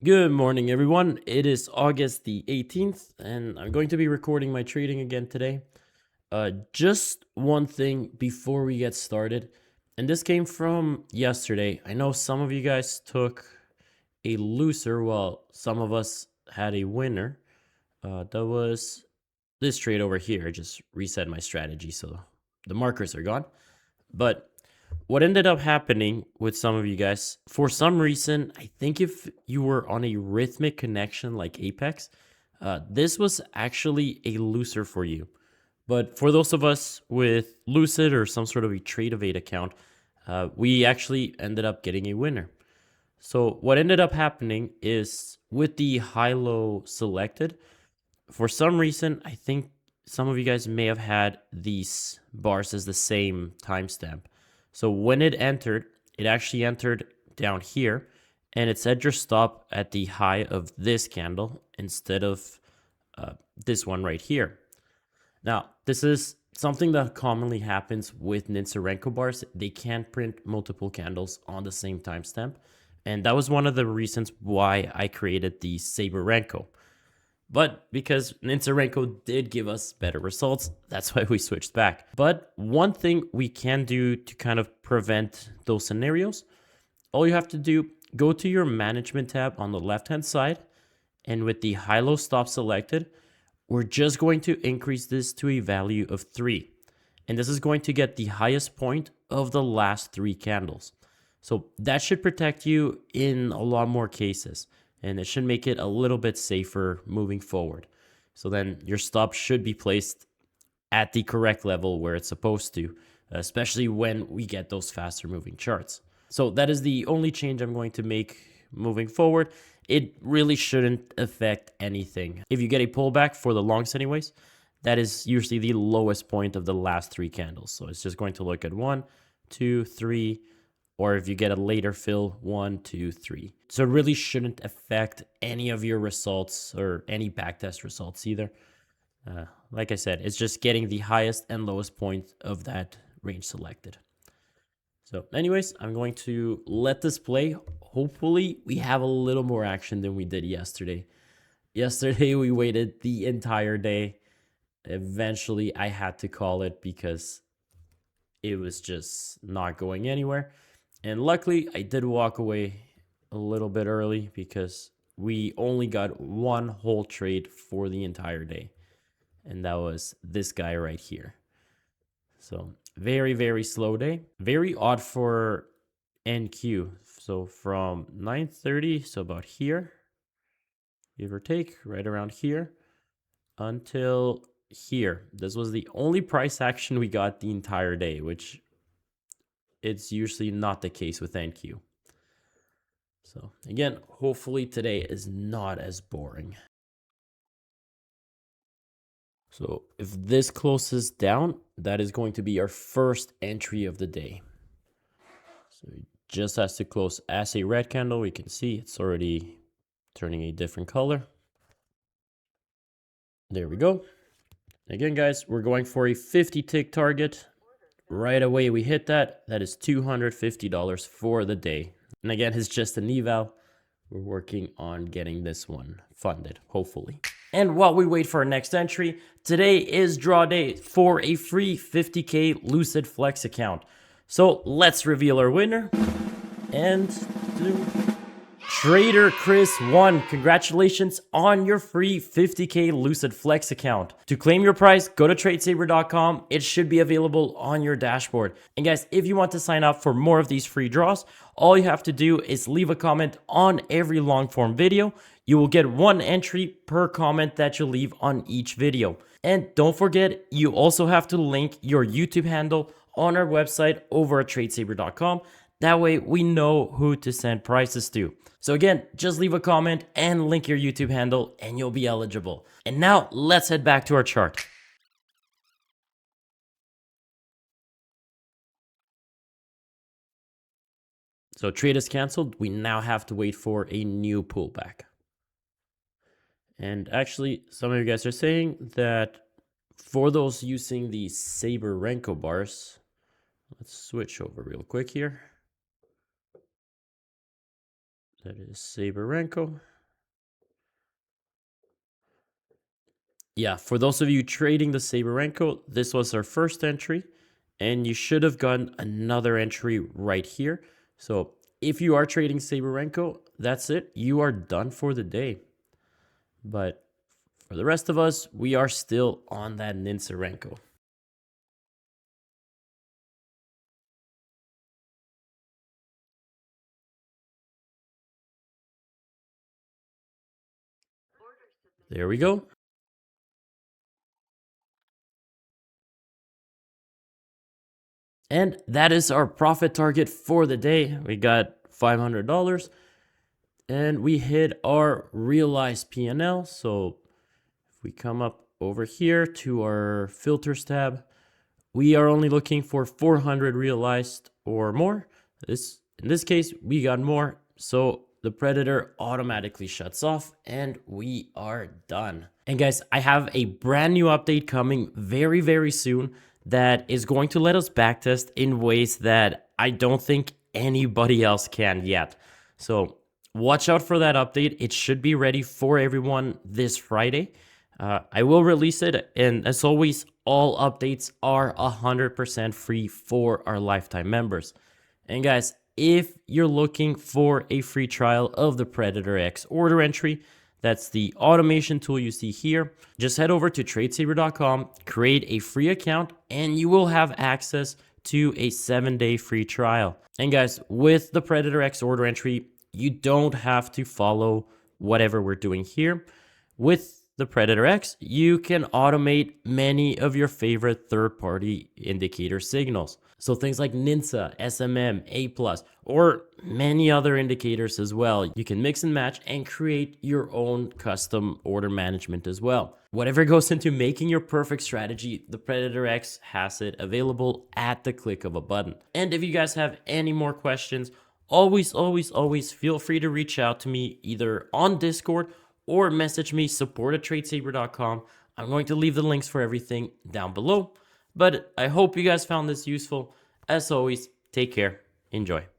Good morning, everyone. It is August the 18th, and I'm going to be recording my trading again today. Just one thing before we get started, and this came from yesterday. I know some of you guys took a loser, while some of us had a winner. That was this trade over here. I just reset my strategy, so the markers are gone. But what ended up happening with some of you guys, for some reason, I think if you were on a rhythmic connection like Apex, this was actually a looser for you. But for those of us with Lucid or some sort of a TradeSaber account, we actually ended up getting a winner. So what ended up happening is with the high-low selected, for some reason, I think some of you guys may have had these bars as the same timestamp. So when it entered, it actually entered down here, and it said your stop at the high of this candle instead of this one right here. Now, this is something that commonly happens with NinjaTrader bars. They can't print multiple candles on the same timestamp, and that was one of the reasons why I created the Saber Renko. But because NinjaTrader did give us better results, that's why we switched back. But one thing we can do to kind of prevent those scenarios, all you have to do, go to your management tab on the left-hand side, and with the high-low stop selected, we're just going to increase this to a value of 3. And this is going to get the highest point of the last 3 candles. So that should protect you in a lot more cases, and it should make it a little bit safer moving forward. So then your stop should be placed at the correct level where it's supposed to, especially when we get those faster moving charts. So that is the only change I'm going to make moving forward. It really shouldn't affect anything. If you get a pullback for the longs anyways, that is usually the lowest point of the last 3 candles. So it's just going to look at 1, 2, 3, or if you get a later fill, 1, 2, 3. So it really shouldn't affect any of your results or any backtest results either. Like I said, it's just getting the highest and lowest point of that range selected. So anyways, I'm going to let this play. Hopefully we have a little more action than we did yesterday. Yesterday we waited the entire day. Eventually I had to call it because it was just not going anywhere. And luckily I did walk away a little bit early because we only got one whole trade for the entire day. And that was this guy right here. So very, very slow day. Very odd for NQ. So from 9:30, so about here, give or take, right around here, until here. This was the only price action we got the entire day, which it's usually not the case with NQ. So again, hopefully today is not as boring. So if this closes down, that is going to be our first entry of the day. So it just has to close as a red candle. We can see it's already turning a different color. There we go. Again, guys, we're going for a 50 tick target. Right away, we hit that. That is $250 for the day. And again, it's just an eval. We're working on getting this one funded, hopefully. And while we wait for our next entry, today is draw day for a free 50K Lucid Flex account. So let's reveal our winner. And Trader Chris won. Congratulations on your free 50K Lucid Flex account. To claim your prize, go to TradeSaber.com. It should be available on your dashboard. And guys, if you want to sign up for more of these free draws, all you have to do is leave a comment on every long form video. You will get 1 entry per comment that you leave on each video. And don't forget, you also have to link your YouTube handle on our website over at TradeSaber.com. That way we know who to send prizes to. So again, just leave a comment and link your YouTube handle and you'll be eligible. And now let's head back to our chart. So trade is canceled. We now have to wait for a new pullback. And actually, some of you guys are saying that for those using the Saber Renko bars, let's switch over real quick here. That is Saber Renko. yeah, for those of you trading the Saber, this was our first entry, and you should have gotten another entry right here. So if you are trading Saber, that's it. You are done for the day. But for the rest of us, we are still on that NinjaTrader. There we go. And that is our profit target for the day. We got $500 and we hit our realized P&L. So if we come up over here to our filters tab, we are only looking for 400 realized or more. In this case, we got more. So the Predator automatically shuts off and we are done. And guys, I have a brand new update coming very, very soon that is going to let us backtest in ways that I don't think anybody else can yet. So watch out for that update. It should be ready for everyone this Friday. I will release it, and as always, all updates are 100% free for our lifetime members. And guys, if you're looking for a free trial of the Predator X order entry, that's the automation tool you see here. Just head over to TradeSaber.com, create a free account, and you will have access to a 7-day free trial. And guys, with the Predator X order entry, you don't have to follow whatever we're doing here. With the Predator X, you can automate many of your favorite third-party indicator signals. So things like Ninja, SMM, A+, or many other indicators as well. You can mix and match and create your own custom order management as well. Whatever goes into making your perfect strategy, the Predator X has it available at the click of a button. And if you guys have any more questions, always feel free to reach out to me either on Discord or message me support@tradesaber.com. I'm going to leave the links for everything down below. But I hope you guys found this useful. As always, take care. Enjoy.